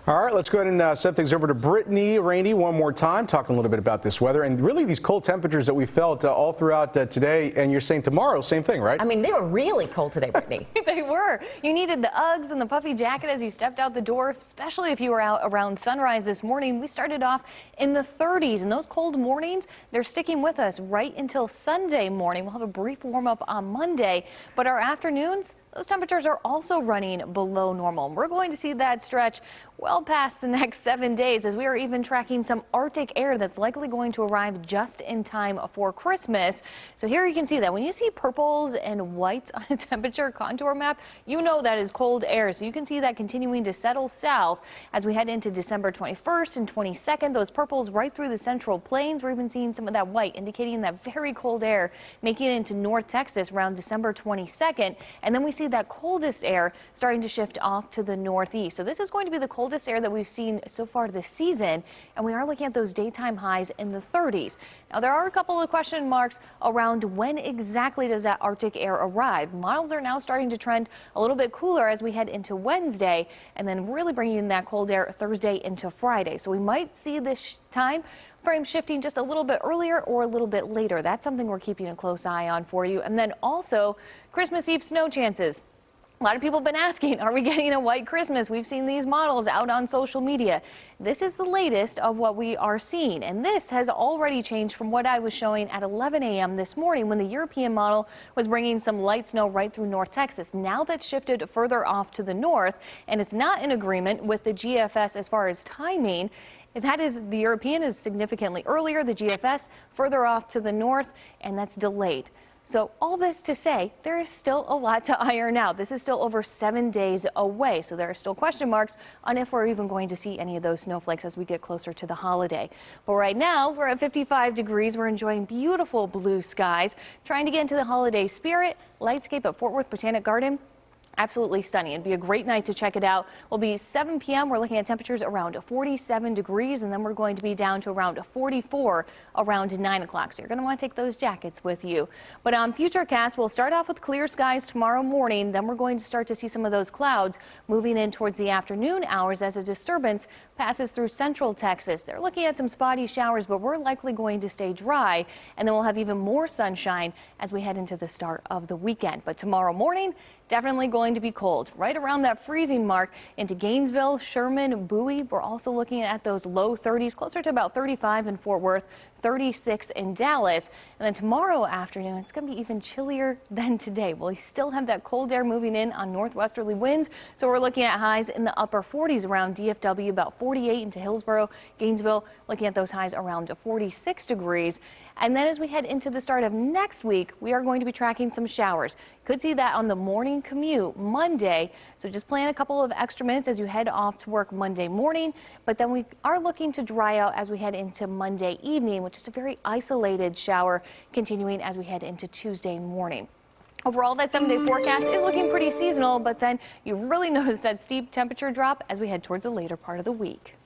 All right, let's go ahead and send things over to Brittany Rainey one more time, talking a little bit about this weather and really these cold temperatures that we felt all throughout today. And you're saying tomorrow, same thing, right? I mean, they were really cold today, Brittany. They were. You needed the Uggs and the puffy jacket as you stepped out the door, especially if you were out around sunrise this morning. We started off in the 30s, and those cold mornings, they're sticking with us right until Sunday morning. We'll have a brief warm up on Monday, but our afternoons, those temperatures are also running below normal. We're going to see that stretch well past the next 7 days as we are even tracking some Arctic air that's likely going to arrive just in time for Christmas. So here you can see that when you see purples and whites on a temperature contour map, you know that is cold air. So you can see that continuing to settle south as we head into December 21st and 22nd. Those purples right through the central plains. We're even seeing some of that white indicating that very cold air making it into North Texas around December 22nd. And then we see that coldest air starting to shift off to the northeast. So this is going to be the coldest air that we've seen so far this season, and we are looking at those daytime highs in the 30s. Now there are a couple of question marks around when exactly does that Arctic air arrive. Models are now starting to trend a little bit cooler as we head into Wednesday, and then really bringing in that cold air Thursday into Friday. So we might see this time frame shifting just a little bit earlier or a little bit later. That's something we're keeping a close eye on for you. And then also Christmas Eve snow chances. A lot of people have been asking, are we getting a white Christmas? We've seen these models out on social media. This is the latest of what we are seeing, and this has already changed from what I was showing at 11 a.m. this morning when the European model was bringing some light snow right through North Texas. Now that's shifted further off to the north, and it's not in agreement with the GFS as far as timing. That is, the European is significantly earlier, the GFS further off to the north, and that's delayed. So all this to say, there is still a lot to iron out. This is still over 7 days away, so there are still question marks on if we're even going to see any of those snowflakes as we get closer to the holiday. But right now, we're at 55 degrees. We're enjoying beautiful blue skies, trying to get into the holiday spirit. Lightscape at Fort Worth Botanic Garden. Absolutely stunning. It'd be a great night to check it out. Will be 7 p.m. We're looking at temperatures around 47 degrees, and then we're going to be down to around 44 around 9 o'clock. So you're going to want to take those jackets with you. But on Futurecast, we'll start off with clear skies tomorrow morning. Then we're going to start to see some of those clouds moving in towards the afternoon hours as a disturbance passes through central Texas. They're looking at some spotty showers, but we're likely going to stay dry. And then we'll have even more sunshine as we head into the start of the weekend. But tomorrow morning, definitely going to be cold, right around that freezing mark into Gainesville, Sherman, Bowie. We're also looking at those low 30s, closer to about 35 in Fort Worth, 36 in Dallas. And then tomorrow afternoon, it's going to be even chillier than today. We still have that cold air moving in on northwesterly winds. So we're looking at highs in the upper 40s around DFW, about 48 into Hillsborough, Gainesville, looking at those highs around 46 degrees. And then as we head into the start of next week, we are going to be tracking some showers. Could see that on the morning commute Monday. So just plan a couple of extra minutes as you head off to work Monday morning. But then we are looking to dry out as we head into Monday evening, with just a very isolated shower continuing as we head into Tuesday morning. Overall, that 7-day forecast is looking pretty seasonal, but then you really notice that steep temperature drop as we head towards the later part of the week.